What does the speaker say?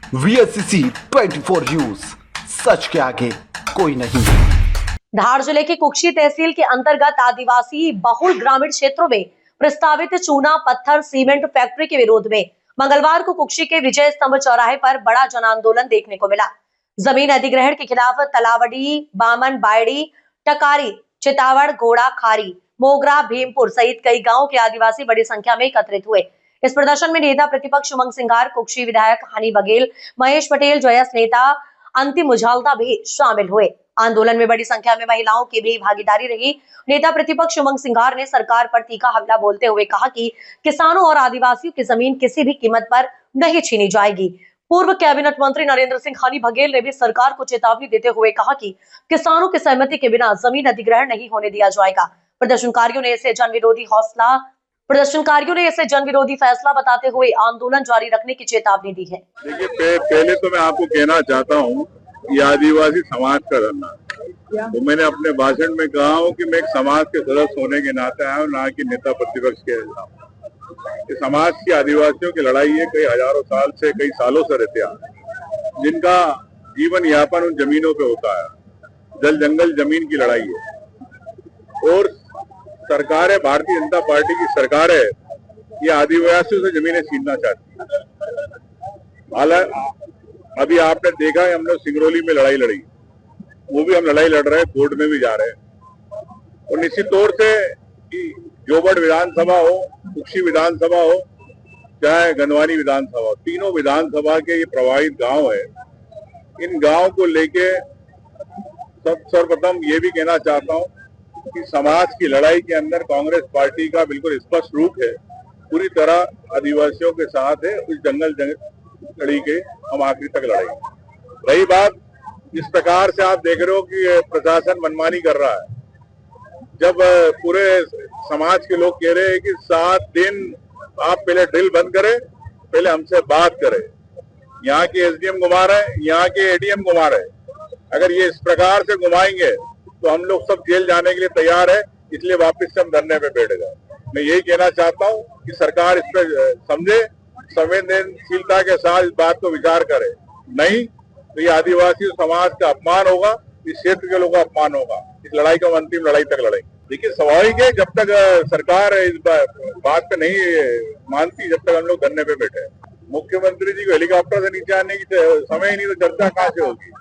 VSCC 24 news, सच के आगे कोई नहीं। धार जिले के कुक्षी तहसील के अंतर्गत आदिवासी बहुल ग्रामीण क्षेत्रों में प्रस्तावित चूना पत्थर सीमेंट फैक्ट्री के विरोध में मंगलवार को कुक्षी के विजय स्तंभ चौराहे पर बड़ा जन आंदोलन देखने को मिला। जमीन अधिग्रहण के खिलाफ तलावड़ी, बामन, बायड़ी, टकारी, चितावड़, घोड़ा खारी, मोगरा, भीमपुर सहित कई गांवों के आदिवासी बड़ी संख्या में एकत्रित हुए। इस प्रदर्शन में नेता प्रतिपक्ष उमंग सिंघार, कुक्षी विधायक हनी बघेल, महेश पटेल, जयस नेता अंतिम मुझालदा भी शामिल हुए। आंदोलन में बड़ी संख्या में महिलाओं की भी भागीदारी रही। नेता प्रतिपक्ष उमंग सिंघार ने सरकार पर तीखा हमला बोलते हुए कहा कि किसानों और आदिवासियों की जमीन किसी भी कीमत पर नहीं छीनी जाएगी। पूर्व कैबिनेट मंत्री नरेंद्र सिंह हनी बघेल ने भी सरकार को चेतावनी देते हुए कहा कि किसानों की सहमति के बिना जमीन अधिग्रहण नहीं होने दिया जाएगा। प्रदर्शनकारियों ने इसे जन विरोधी फैसला बताते हुए आंदोलन जारी रखने की चेतावनी दी है। देखिए, पहले तो मैं आपको कहना चाहता हूँ ये आदिवासी समाज का धरना, तो मैंने अपने भाषण में कहा हूँ कि मैं एक समाज के सदस्य होने के नाते आया हूँ, ना कि नेता प्रतिपक्ष के। ये समाज की आदिवासियों की लड़ाई है, कई हजारों साल से, कई सालों से रहते आ, जिनका जीवन यापन उन जमीनों पे होता है। जल जंगल जमीन की लड़ाई है और सरकार है, भारतीय जनता पार्टी की सरकार है, ये आदिवासियों से जमीनें छीनना चाहती है। हालांकि अभी आपने देखा है, हम लोग सिंगरौली में लड़ाई लड़ी, वो भी हम लड़ाई लड़ रहे हैं, कोर्ट में भी जा रहे हैं। और निश्चित तौर से जोबड़ विधानसभा हो, कुक्षी विधानसभा हो, चाहे गंधवानी विधानसभा हो, तीनों विधानसभा के ये प्रभावित गांव है। इन गांव को लेके सर्वप्रथम ये भी कहना चाहता हूँ कि समाज की लड़ाई के अंदर कांग्रेस पार्टी का बिल्कुल स्पष्ट रूप है, पूरी तरह आदिवासियों के साथ है। उस जंगल लड़ी के हम आखिरी तक लड़ाई। रही बात जिस प्रकार से आप देख रहे हो कि प्रशासन मनमानी कर रहा है, जब पूरे समाज के लोग कह रहे हैं कि 7 दिन आप पहले ड्रिल बंद करें, पहले हमसे बात करें। यहाँ के एसडीएम घुमा रहे हैं, यहाँ के एडीएम घुमा रहे हैं। अगर ये इस प्रकार से घुमाएंगे तो हम लोग सब जेल जाने के लिए तैयार है, इसलिए वापस से हम धरने पे बैठ गए। मैं यही कहना चाहता हूँ कि सरकार इस पर समझे, संवेदनशीलता के साथ इस बात को विचार करे। नहीं तो ये आदिवासी समाज का अपमान होगा, इस क्षेत्र के लोगों का अपमान होगा। इस लड़ाई को हम अंतिम लड़ाई तक लड़ेंगे। देखिए, स्वाभाविक है, जब तक सरकार इस बात पे नहीं मानती, जब तक हम लोग धरने पे बैठे हैं। मुख्यमंत्री जी को हेलीकॉप्टर से नीचे आने की समय ही नहीं, तो चर्चा कहाँ से होगी।